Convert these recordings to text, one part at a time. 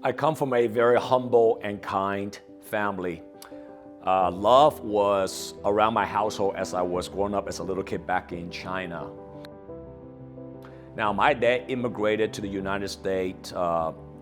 I come from a very humble and kind family. Love was around my household as I was growing up as a little kid back in China. Now, my dad immigrated to the United States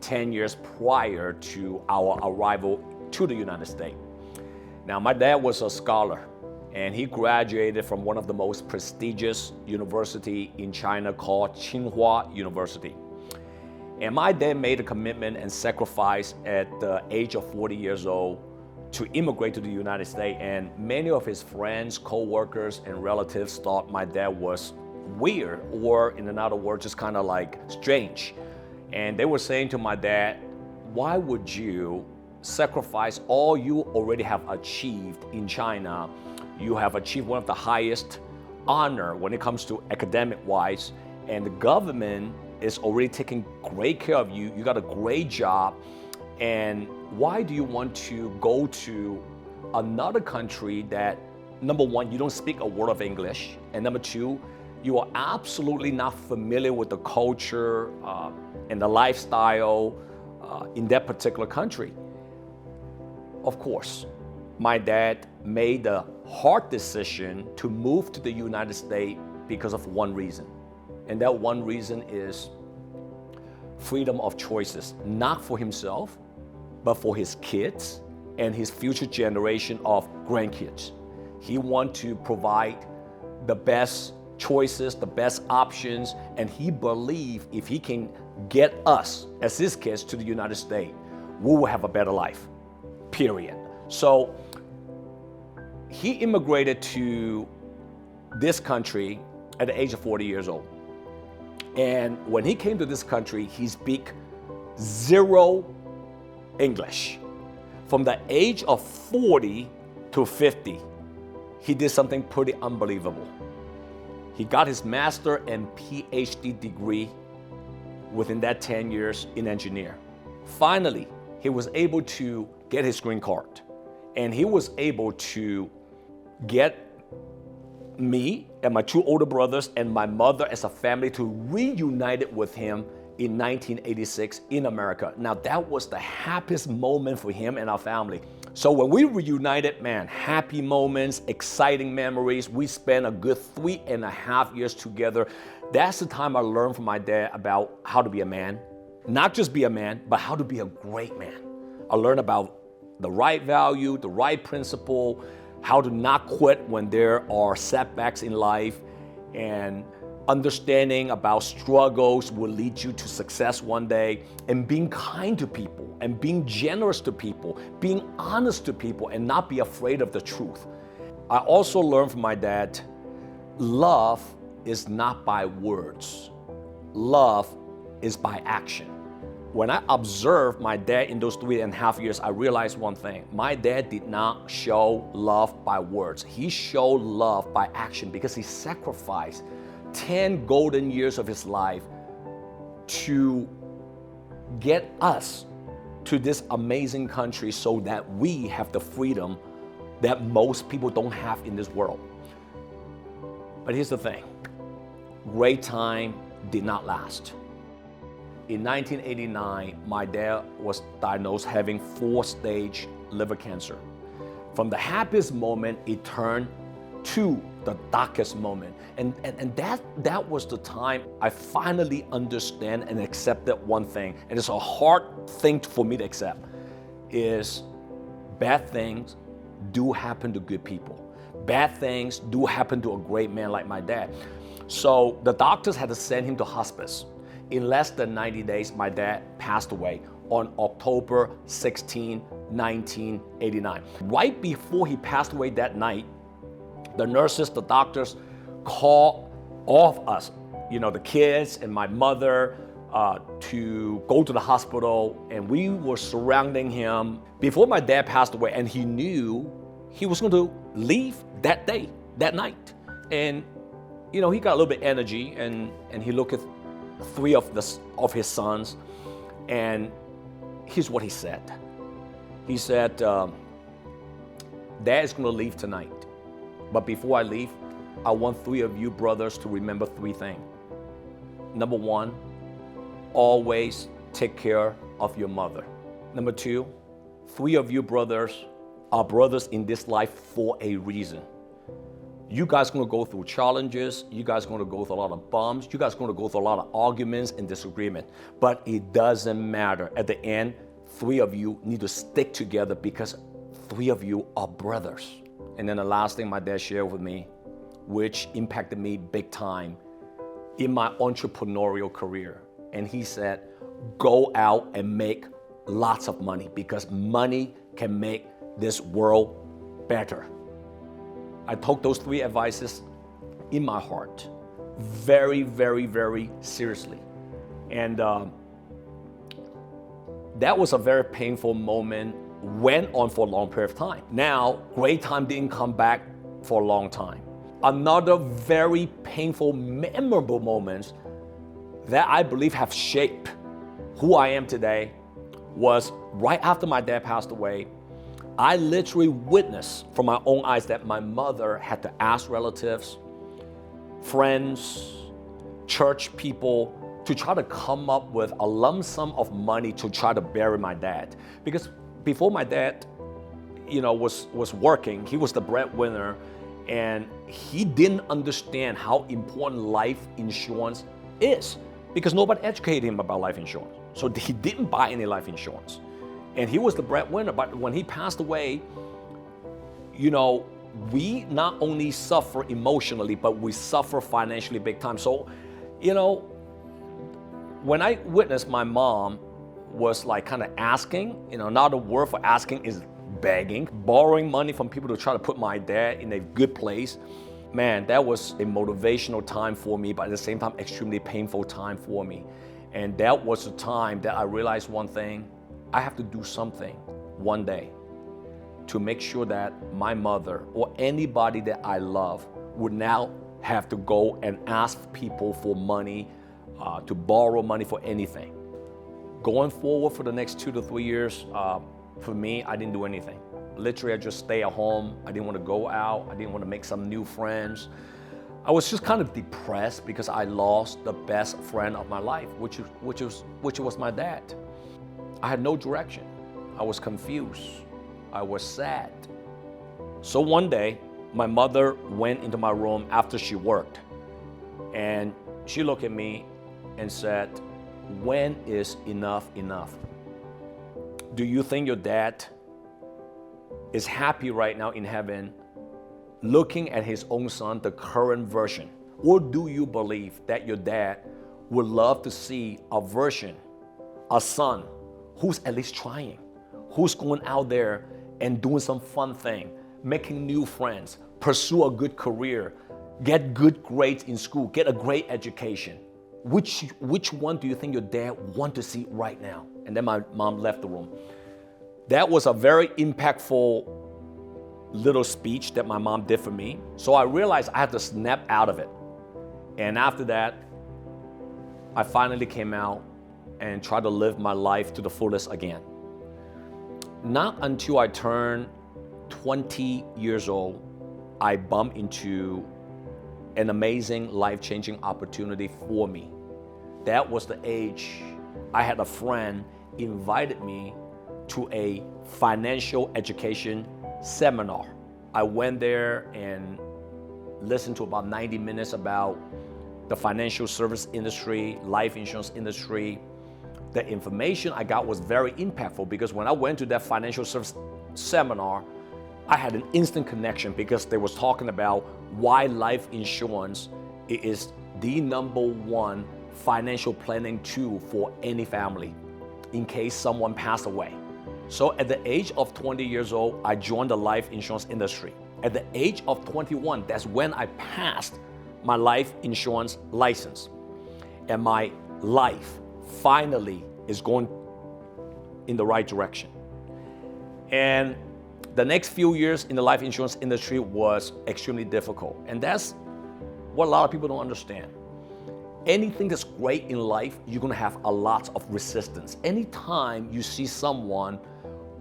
10 years prior to our arrival to the United States. Now, my dad was a scholar, and he graduated from one of the most prestigious universities in China called Tsinghua University. And my dad made a commitment and sacrifice at the age of 40 years old to immigrate to the United States. And many of his friends, co-workers, and relatives thought my dad was weird, or in another word, just kind of like strange. And they were saying to my dad, why would you sacrifice all you already have achieved in China? You have achieved one of the highest honor when it comes to academic-wise, and the government is already taking great care of you. You got a great job, and why do you want to go to another country that, number one, you don't speak a word of English, and number two, you are absolutely not familiar with the culture and the lifestyle in that particular country? Of course, my dad made the hard decision to move to the United States because of one reason. And that one reason is freedom of choices, not for himself, but for his kids and his future generation of grandkids. He wants to provide the best choices, the best options, and he believes if he can get us as his kids to the United States, we will have a better life, period. So he immigrated to this country at the age of 40 years old. And when he came to this country, he speak zero English. From the age of 40 to 50, he did something pretty unbelievable. He got his master and PhD degree within that 10 years in engineer. Finally, he was able to get his green card, and he was able to get me and my two older brothers and my mother as a family to reunite with him in 1986 in America. Now, that was the happiest moment for him and our family. So when we reunited, man, happy moments, exciting memories. We spent a good 3.5 years together. That's the time I learned from my dad about how to be a man. Not just be a man, but how to be a great man. I learned about the right value, the right principle, how to not quit when there are setbacks in life, and understanding about struggles will lead you to success one day, and being kind to people, and being generous to people, being honest to people, and not be afraid of the truth. I also learned from my dad, love is not by words. Love is by action. When I observed my dad in those 3.5 years, I realized one thing. My dad did not show love by words. He showed love by action because he sacrificed 10 golden years of his life to get us to this amazing country so that we have the freedom that most people don't have in this world. But here's the thing. Great time did not last. In 1989, my dad was diagnosed having 4-stage liver cancer. From the happiest moment, it turned to the darkest moment. And that was the time I finally understand and accepted one thing. And it's a hard thing for me to accept, is bad things do happen to good people. Bad things do happen to a great man like my dad. So the doctors had to send him to hospice. In less than 90 days, my dad passed away on October 16, 1989. Right before he passed away that night, the nurses, the doctors called all of us, the kids and my mother, to go to the hospital, and we were surrounding him before my dad passed away, and he knew he was going to leave that day, that night. And, he got a little bit of energy, and he looked at 3 of his sons, and here's what he said. He said, Dad is going to leave tonight, but before I leave, I want 3 of you brothers to remember 3 things. Number 1, always take care of your mother. Number two, three of you brothers are brothers in this life for a reason. You guys are going to go through challenges. You guys are going to go through a lot of bumps. You guys are going to go through a lot of arguments and disagreement. But it doesn't matter. At the end, three of you need to stick together because three of you are brothers. And then the last thing my dad shared with me, which impacted me big time in my entrepreneurial career. And he said, go out and make lots of money because money can make this world better. I took those three advices in my heart very, very, very seriously. And that was a very painful moment, went on for a long period of time. Now, great time didn't come back for a long time. Another very painful, memorable moments that I believe have shaped who I am today was right after my dad passed away. I literally witnessed from my own eyes that my mother had to ask relatives, friends, church people to try to come up with a lump sum of money to try to bury my dad. Because before my dad, was working, he was the breadwinner, and he didn't understand how important life insurance is because nobody educated him about life insurance. So he didn't buy any life insurance. And he was the breadwinner, but when he passed away, we not only suffer emotionally, but we suffer financially big time. So, when I witnessed my mom was like kind of asking, another word for asking is begging, borrowing money from people to try to put my dad in a good place. Man, that was a motivational time for me, but at the same time, extremely painful time for me. And that was the time that I realized one thing. I have to do something one day to make sure that my mother or anybody that I love would now have to go and ask people for money, to borrow money for anything. Going forward for the next 2 to 3 years, for me, I didn't do anything. Literally, I just stay at home. I didn't want to go out. I didn't want to make some new friends. I was just kind of depressed because I lost the best friend of my life, which was my dad. I had no direction. I was confused. I was sad. So one day, my mother went into my room after she worked, and she looked at me and said, "When is enough enough? Do you think your dad is happy right now in heaven looking at his own son, the current version? Or do you believe that your dad would love to see a version, a son, who's at least trying, who's going out there and doing some fun thing, making new friends, pursue a good career, get good grades in school, get a great education? Which one do you think your dad want to see right now?" And then my mom left the room. That was a very impactful little speech that my mom did for me. So I realized I had to snap out of it. And after that, I finally came out and tried to live my life to the fullest again. Not until I turned 20 years old, I bumped into an amazing life-changing opportunity for me. That was the age I had a friend invited me to a financial education seminar. I went there and listened to about 90 minutes about the financial service industry, life insurance industry. The information I got was very impactful because when I went to that financial service seminar, I had an instant connection because they was talking about why life insurance is the number one financial planning tool for any family in case someone passed away. So at the age of 20 years old, I joined the life insurance industry. At the age of 21, that's when I passed my life insurance license. And my life finally is going in the right direction. And the next few years in the life insurance industry was extremely difficult. And that's what a lot of people don't understand. Anything that's great in life, you're gonna have a lot of resistance. Anytime you see someone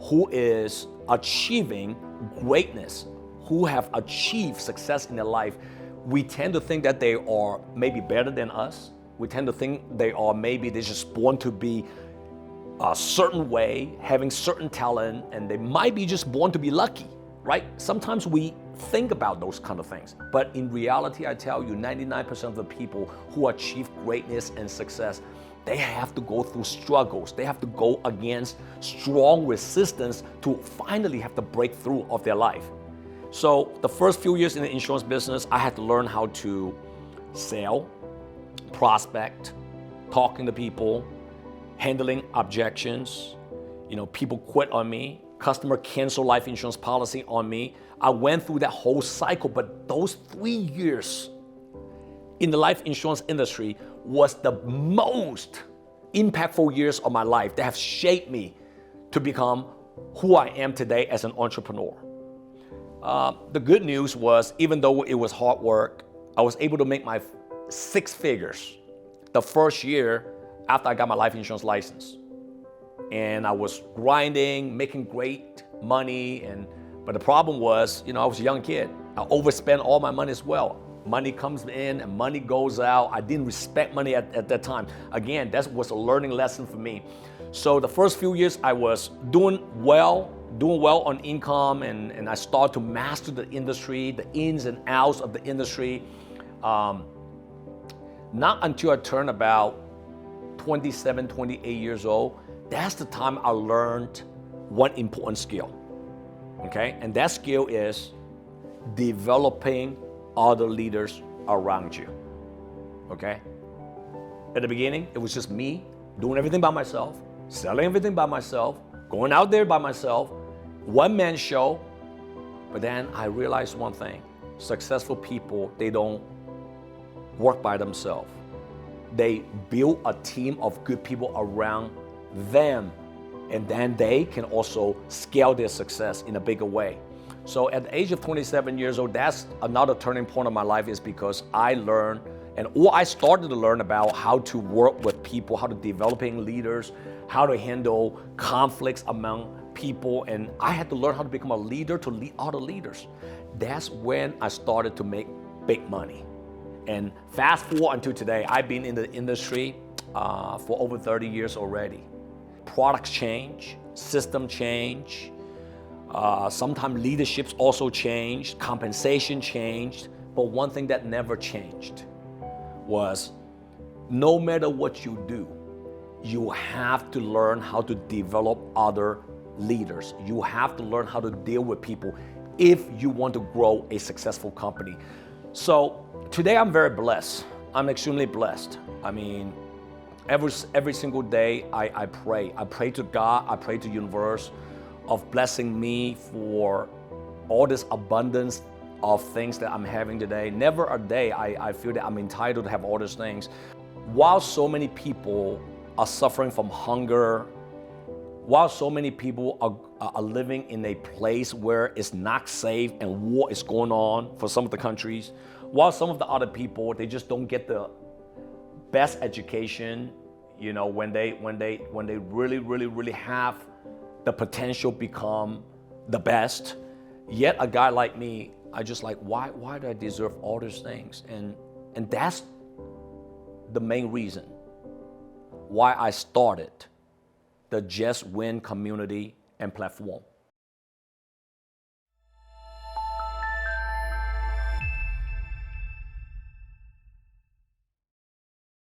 who is achieving greatness, who have achieved success in their life, we tend to think that they are maybe better than us. We tend to think they're just born to be a certain way, having certain talent, and they might be just born to be lucky, right? Sometimes we think about those kind of things. But in reality, I tell you, 99% of the people who achieve greatness and success, they have to go through struggles. They have to go against strong resistance to finally have the breakthrough of their life. So the first few years in the insurance business, I had to learn how to sell, prospect, talking to people, handling objections. People quit on me, customer cancel life insurance policy on me. I went through that whole cycle, but those 3 years in the life insurance industry was the most impactful years of my life that have shaped me to become who I am today as an entrepreneur. The good news was, even though it was hard work, I was able to make my 6 figures the first year after I got my life insurance license. And I was grinding, making great money, but the problem was, I was a young kid. I overspent all my money as well. Money comes in and money goes out. I didn't respect money at that time. Again, that was a learning lesson for me. So the first few years I was doing well on income, and I started to master the industry, the ins and outs of the industry. Not until I turned about 27, 28 years old, that's the time I learned one important skill, okay? And that skill is developing other leaders around you, okay? At the beginning, it was just me doing everything by myself, selling everything by myself, going out there by myself, one-man show. But then I realized one thing: successful people, they don't work by themselves. They build a team of good people around them, and then they can also scale their success in a bigger way. So at the age of 27 years old, that's another turning point of my life, is because I learned, I started to learn about how to work with people, how to developing leaders, how to handle conflicts among people, and I had to learn how to become a leader to lead other leaders. That's when I started to make big money. And fast forward until today, I've been in the industry for over 30 years already. Products change, system change, sometimes leaderships also changed, compensation changed, but one thing that never changed was, no matter what you do, you have to learn how to develop other leaders. You have to learn how to deal with people if you want to grow a successful company. So today I'm very blessed. I'm extremely blessed. I mean, every single day I pray. I pray to God, I pray to the universe of blessing me for all this abundance of things that I'm having today. Never a day I feel that I'm entitled to have all these things. While so many people are suffering from hunger, while so many people are living in a place where it's not safe and war is going on for some of the countries, while some of the other people, they just don't get the best education, when they really have the potential become the best. Yet a guy like me, I just like, why do I deserve all these things? And that's the main reason why I started the Just Win community and platform.